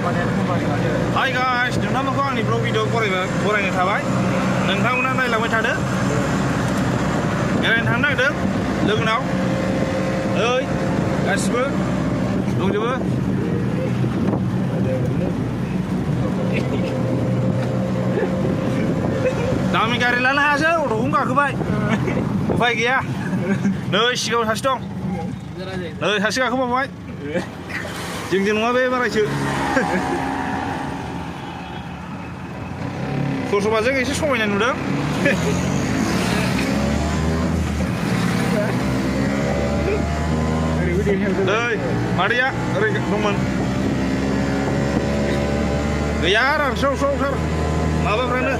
Hi guys, नोंथांमोनखौ आंनि blog video बरायनो थाबाय नोंथांमोना नायलांबाय थादो बेरायनो थांनो नागिरदों लोगोनाव ओइ गासिबो दंजोबो दामि गारि लानो हायासै अट'खौनो गाखोबाय उफाय गैया नै सिगाङाव सासे दं नै सासे गाखोबावबाय जोंजों नङा बे बारायसो ससबाजों एसे समायना नुदों नै मादैया ओरै दंमोन गैया रानस्रावस्रावथार माबाफ्रानो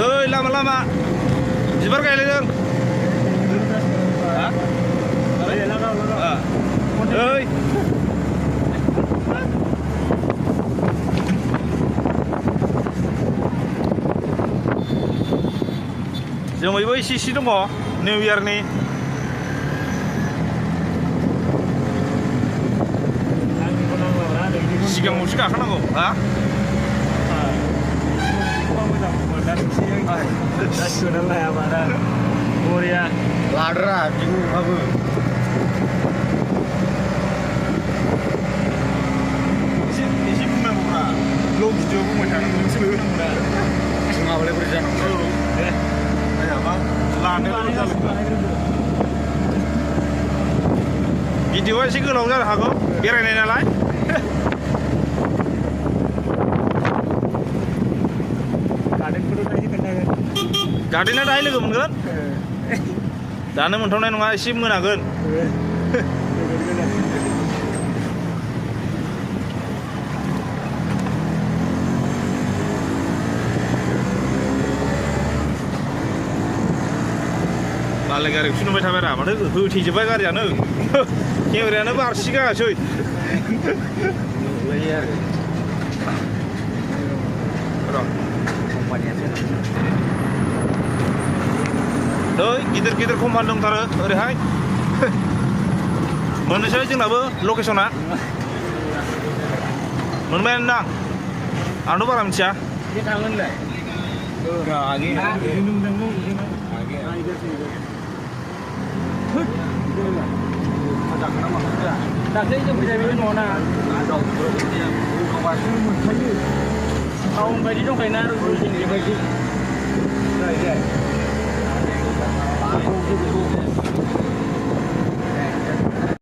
ओइ लामा लामा बिबार गायलायदों ओइ जोमैबो इसे इसे दङ निउ इयारनि सिगाङावसो गाखोनांगौ हा बरिया लाद्रा बिमुंहाबो एसे बुंनांगौब्रा ब्लग भिडिअ बुंबाय थानांगौ नोंसोर होनांगौना नङाबालाय बोरै जानांगौ भिडिअआ एसे गोलाव जानो हागौ बेरायनाय नालाय गार्डेना दाहाय लोगो मोनगोन दानो मोनथावनाय नङा एसे मोनागोन मालाय गारिखौसो नुबाय थाबाय रा माथो होथेजोब्बाय गारियानो केमेरायानो बारसिगासै नै गिदिर गिदिर कम्पानि दंथारो ओरैहाय मोननोसै जोंनाबो लकेसना मोनबायानो दां आंथ' बारा मिथिया दाख्लै जों फैनाय बे न'ना टाउन बायदि दंखायोना रुजिनि बायदि